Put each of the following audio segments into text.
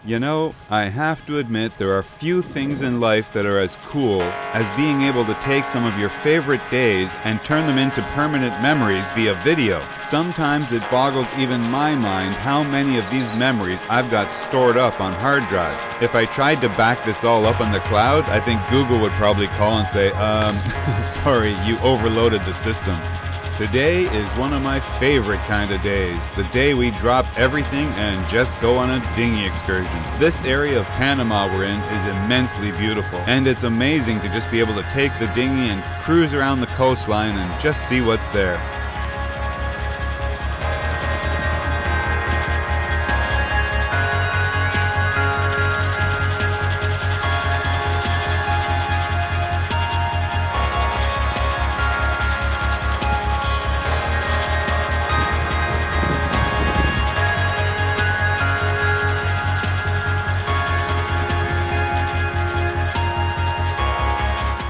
You know, I have to admit there are few things in life that are as cool as being able to take some of your favorite days and turn them into permanent memories via video. Sometimes it boggles even my mind how many of these memories I've got stored up on hard drives. If I tried to back this all up on the cloud, I think Google would probably call and say, sorry, you overloaded the system. Today is one of my favorite kind of days, the day we drop everything and just go on a dinghy excursion. This area of Panama we're in is immensely beautiful, and it's amazing to just be able to take the dinghy and cruise around the coastline and just see what's there.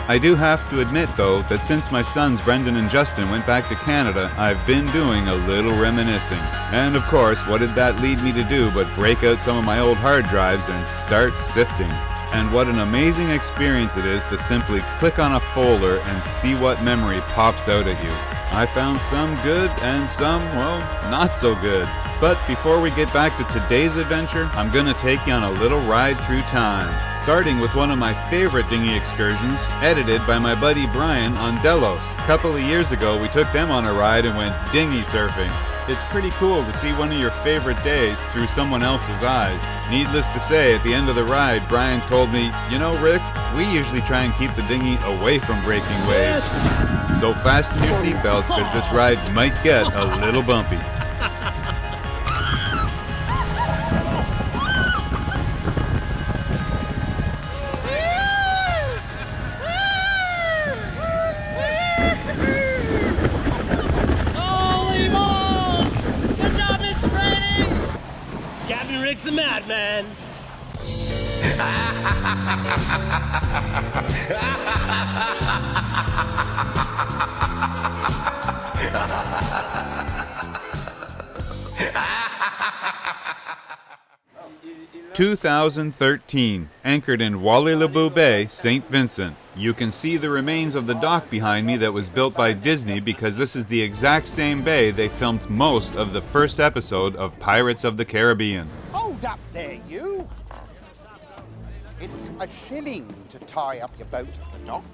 I do have to admit, though, that since my sons Brendan and Justin went back to Canada, I've been doing a little reminiscing. And of course, what did that lead me to do but break out some of my old hard drives and start sifting. And what an amazing experience it is to simply click on a folder and see what memory pops out at you. I found some good and some, well, not so good. But before we get back to today's adventure, I'm gonna take you on a little ride through time. Starting with one of my favorite dinghy excursions, edited by my buddy Brian on Delos. A couple of years ago, we took them on a ride and went dinghy surfing. It's pretty cool to see one of your favorite days through someone else's eyes. Needless to say, at the end of the ride, Brian told me, you know, Rick, we usually try and keep the dinghy away from breaking waves. So fasten your seatbelts, because this ride might get a little bumpy. Rick's a madman. 2013, anchored in Wally-Laboo Bay, St. Vincent. You can see the remains of the dock behind me that was built by Disney because this is the exact same bay they filmed most of the first episode of Pirates of the Caribbean. Hold up there, you! It's a shilling to tie up your boat at the dock.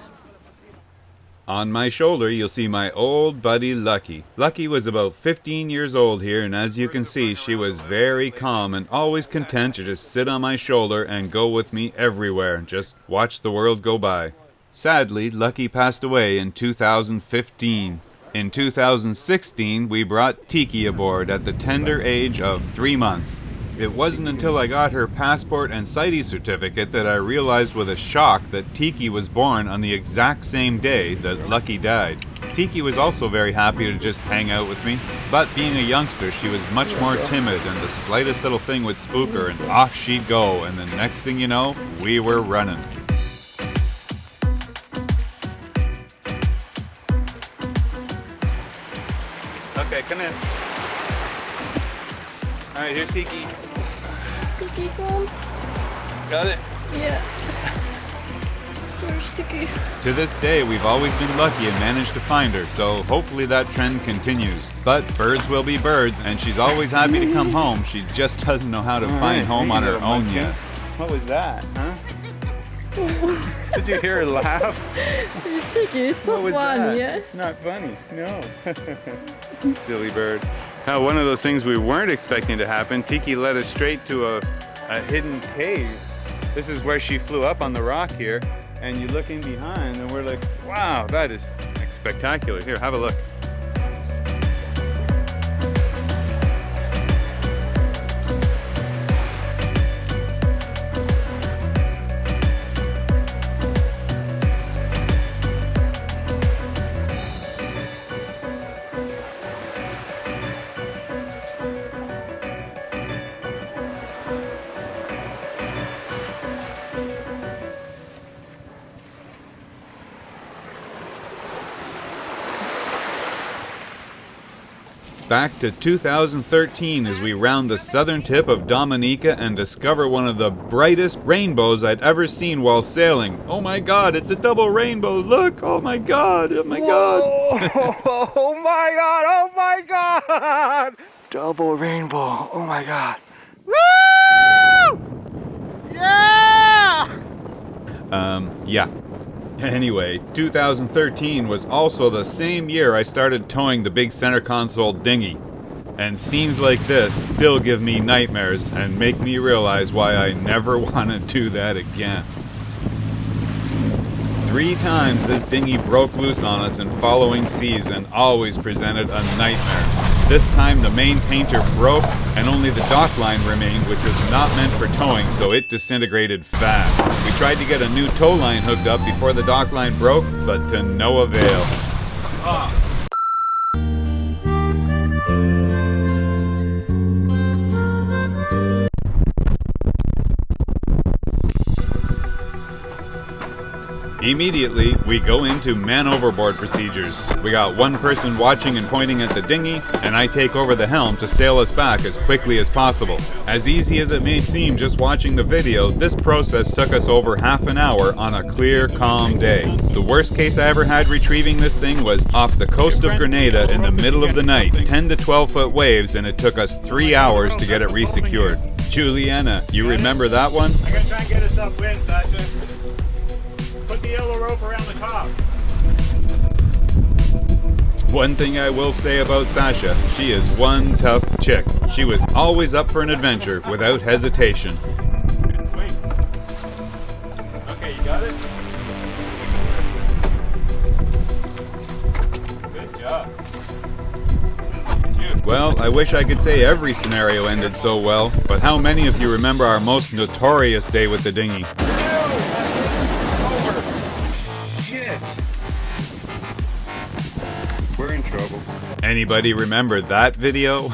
On my shoulder, you'll see my old buddy Lucky. Lucky was about 15 years old here, and as you can see, she was very calm and always content to just sit on my shoulder and go with me everywhere, just watch the world go by. Sadly, Lucky passed away in 2015. In 2016, we brought Tiki aboard at the tender age of 3 months. It wasn't until I got her passport and CITES certificate that I realized with a shock that Tiki was born on the exact same day that Lucky died. Tiki was also very happy to just hang out with me, but being a youngster, she was much more timid, and the slightest little thing would spook her and off she'd go, and the next thing you know, we were running. Okay, come in. Alright, here's Tiki. Tiki, come. Got it? Yeah. Where's Tiki? To this day, we've always been lucky and managed to find her, so hopefully that trend continues. But birds will be birds, and she's always happy to come home. She just doesn't know how to find home on her own yet. What was that, huh? Did you hear her laugh? Tiki, it's so fun, yeah? It's not funny, no. Silly bird. Now, one of those things we weren't expecting to happen, Tiki led us straight to a hidden cave. This is where she flew up on the rock here, and you look in behind and we're like, wow, that is like spectacular. Here, have a look. back to 2013 as we round the southern tip of Dominica and discover one of the brightest rainbows I'd ever seen while sailing. Oh my god, it's a double rainbow, look! Oh my god, oh my god! Oh my god, oh my god! Double rainbow, oh my god. Woo! Yeah! Yeah. Anyway, 2013 was also the same year I started towing the big center console Dinghy. And scenes like this still give me nightmares and make me realize why I never want to do that again. 3 times this dinghy broke loose on us in following seas and always presented a nightmare. This time the main painter broke and only the dock line remained, which was not meant for towing, so it disintegrated fast. We tried to get a new tow line hooked up before the dock line broke, but to no avail. Immediately, we go into man overboard procedures. We got one person watching and pointing at the dinghy, and I take over the helm to sail us back as quickly as possible. As easy as it may seem just watching the video, this process took us over half an hour on a clear, calm day. The worst case I ever had retrieving this thing was off the coast of Grenada in the middle of the night, 10 to 12 foot waves, and it took us 3 hours to get it resecured. Juliana, you remember that one? I'm gonna try and get us upwind, Sasha. Put the yellow rope around the top. One thing I will say about Sasha, she is one tough chick. She was always up for an adventure without hesitation. Wait. Okay, you got it? Good job. Well, I wish I could say every scenario ended so well, but how many of you remember our most notorious day with the dinghy? We're in trouble. Anybody remember that video?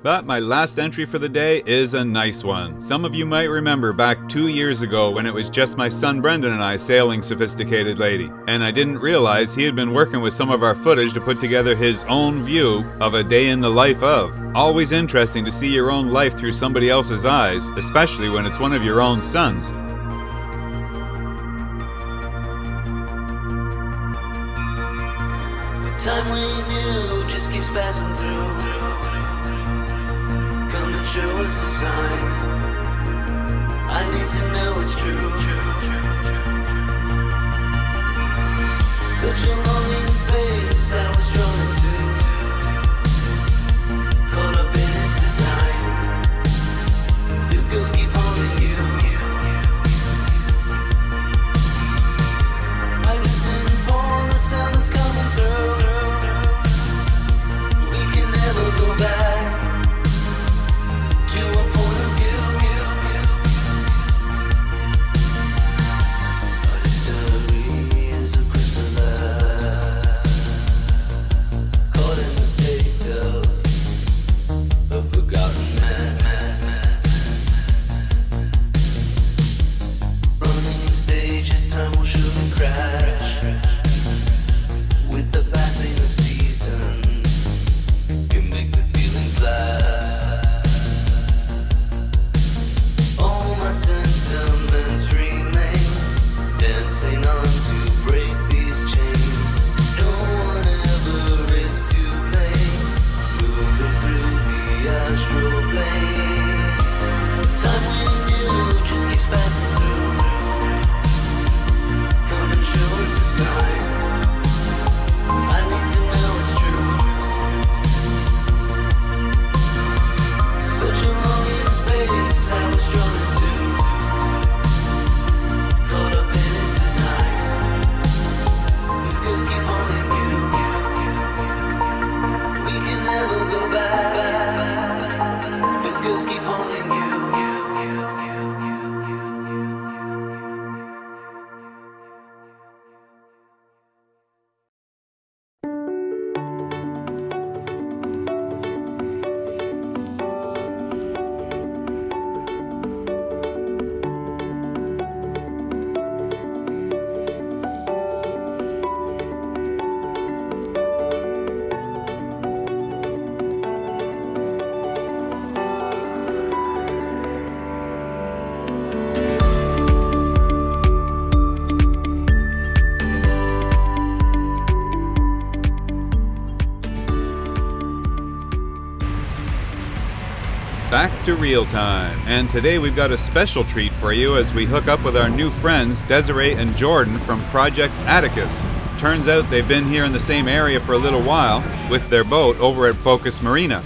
But my last entry for the day is a nice one. Some of you might remember back 2 years ago when it was just my son Brendan and I sailing Sophisticated Lady. And I didn't realize he had been working with some of our footage to put together his own view of a day in the life of. Always interesting to see your own life through somebody else's eyes, especially when it's one of your own sons. Time we knew just keeps passing through. Come and show us a sign. I need to know it's true. Such a longing space I was drawn into. Caught up in its design. The ghosts keep haunting you. I listen for the sound that's coming through. Go back to a point of view. A discovery is a crystalline. Back to real time, and today we've got a special treat for you as we hook up with our new friends Desiree and Jordan from Project Atticus. Turns out they've been here in the same area for a little while with their boat over at Bocas Marina.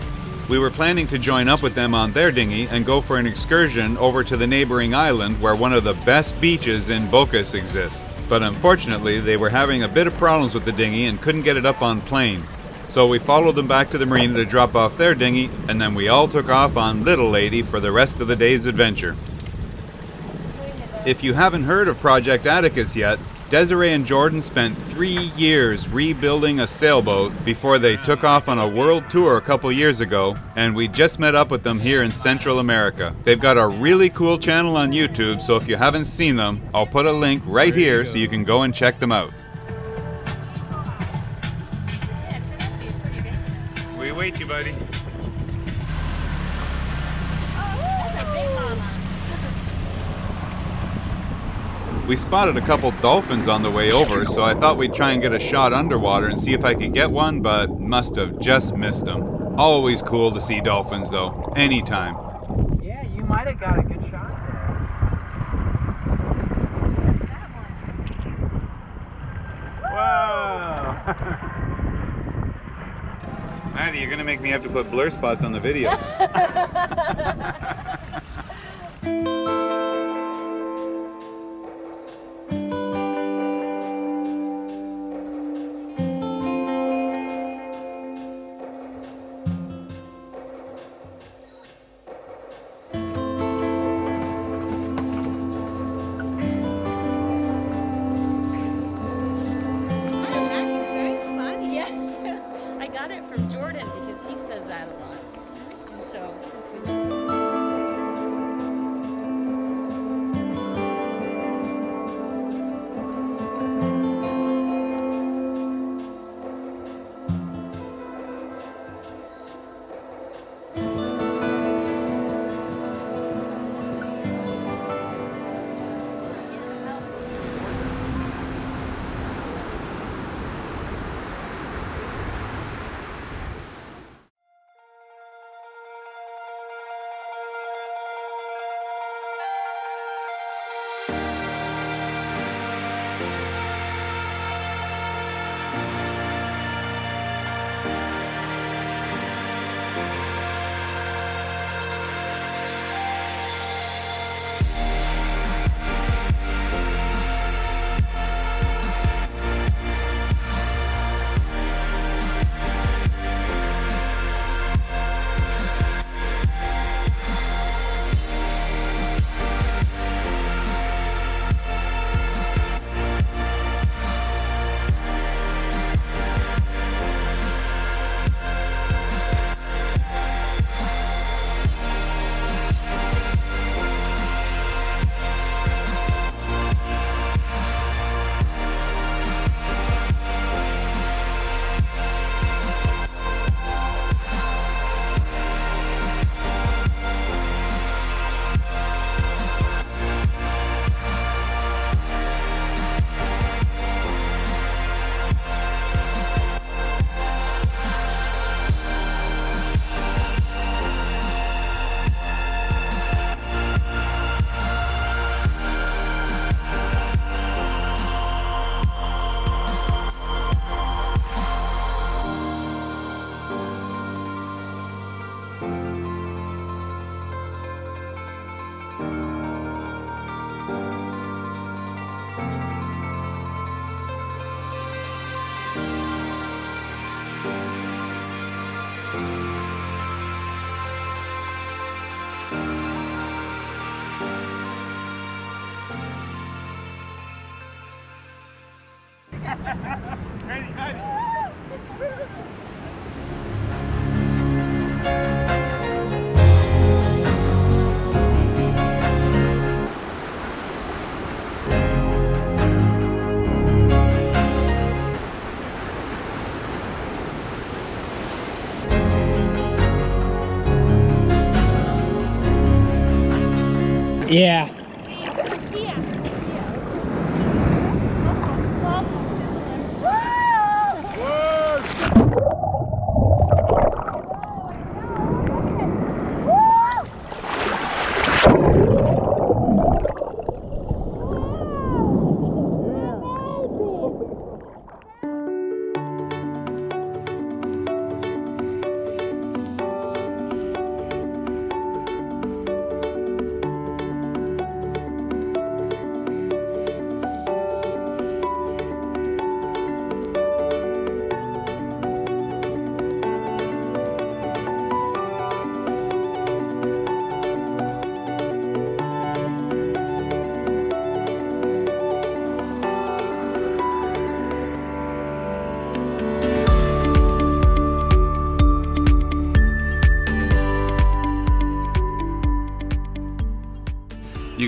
We were planning to join up with them on their dinghy and go for an excursion over to the neighboring island where one of the best beaches in Bocas exists. But unfortunately they were having a bit of problems with the dinghy and couldn't get it up on plane. So we followed them back to the marina to drop off their dinghy, and then we all took off on Little Lady for the rest of the day's adventure. If you haven't heard of Project Atticus yet, Desiree and Jordan spent 3 years rebuilding a sailboat before they took off on a world tour a couple years ago, and we just met up with them here in Central America. They've got a really cool channel on YouTube, so if you haven't seen them, I'll put a link right here so you can go and check them out. We wait you, buddy. We spotted a couple dolphins on the way over, so I thought we'd try and get a shot underwater and see if I could get one, but must have just missed them. Always cool to see dolphins though, anytime. Yeah, you might have got a good shot there. Wow! Maddie, you're gonna make me have to put blur spots on the video. Yeah.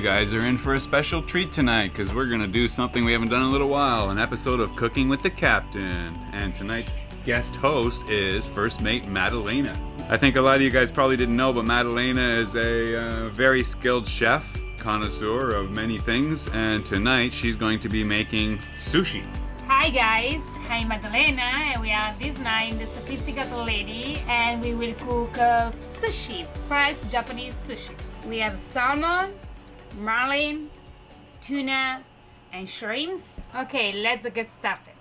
guys are in for a special treat tonight because we're gonna do something we haven't done in a little while, an episode of Cooking with the Captain. And tonight's guest host is First Mate Madalena. I think a lot of you guys probably didn't know, but Madalena is a very skilled chef, connoisseur of many things, and tonight she's going to be making sushi. Hi guys, I'm Madalena and we are this night the Sophisticated Lady and we will cook sushi, fresh Japanese sushi. We have salmon, marlin, tuna and shrimps. Okay, let's get started.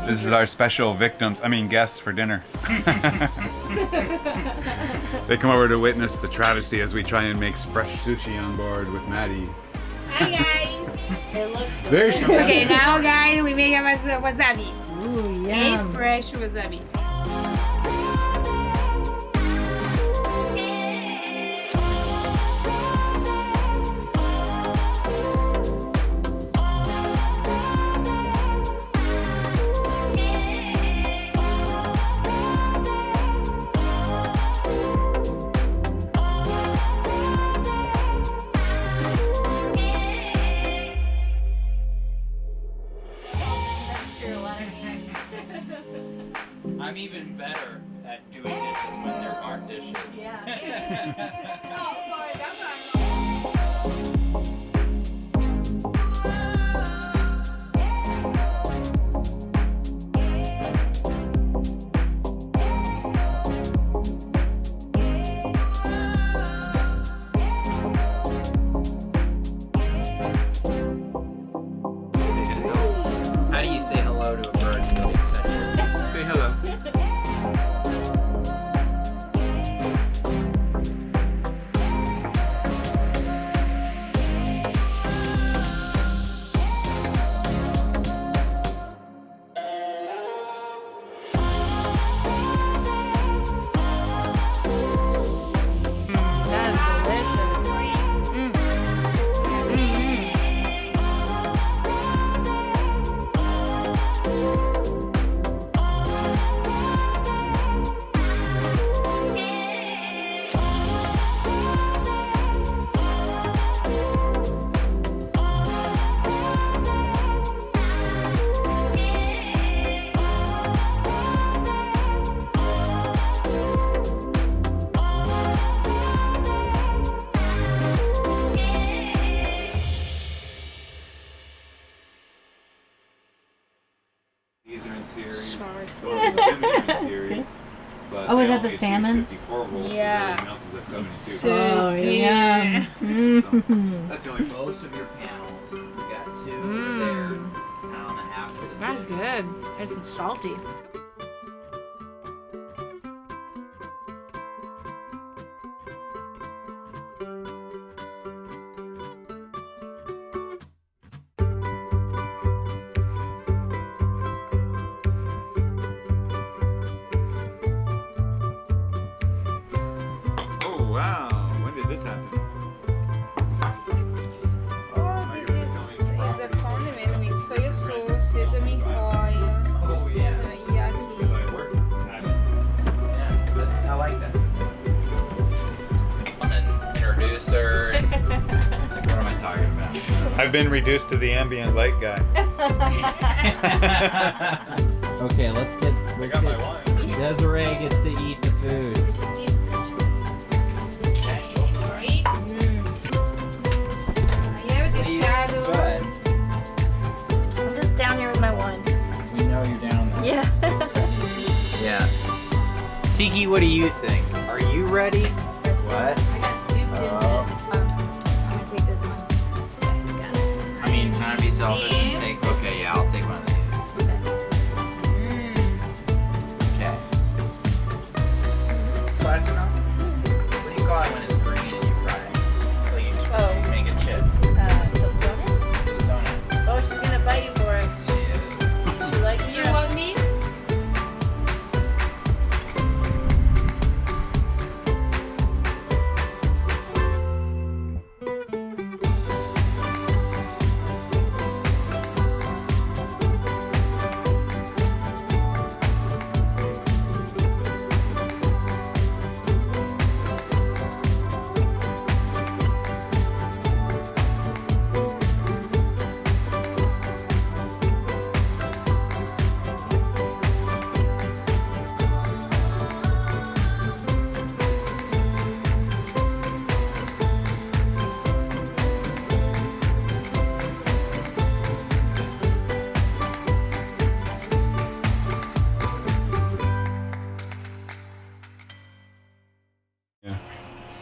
This is our special guests for dinner. They come over to witness the travesty as we try and make fresh sushi on board with Maddie. Hi guys! It looks Very Okay, now guys, we make a wasabi. Ooh, Okay, yum. fresh wasabi. I'm even better at doing dishes when there aren't dishes. How do you say hello to a bird? Say hello. These are in series. Those are the Vimeo in series. But Oh, is they that the only issue salmon? 54 volts, Yeah. everything else is at 72. Oh, yum. So, that's the only Most of your panels, we got two over there, pound and a half for the That's fish. good. It's salty. Oh wow, when did this happen? Oh, this is a condiment with soy sauce, sesame oil, Oh yeah. yaki. I worked. Yeah, I like that. Want to introduce her? Like, what am I talking about? I've been reduced to the ambient light guy. Okay, let's get. I got my wine. Desiree gets to eat the food. Sorry. I have the shadow. Good. I'm just down here with my wine. We know Dinghy, what do you think? Are you ready? What? I got two I'm gonna take this one. Okay, got it. I mean, can I be selfish and take? Okay, yeah, I'll take one of these. Okay. Platinum? What do you call it when it's green and you fry it? So you make a chip. Tostones? Donut. Oh, she's gonna bite you for it. Yeah. She likes You you. want these?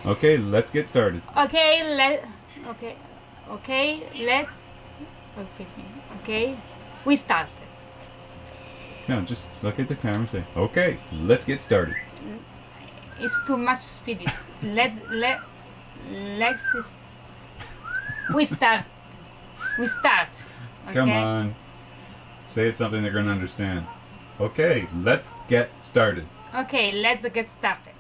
Okay, let's get started. Okay, let's. Okay, we started. No, just look at the camera and say, okay, let's get started. It's too much speedy. We start. We start. Okay? Come on. Say it's something they're going to understand. Okay, let's get started. Okay, let's get started.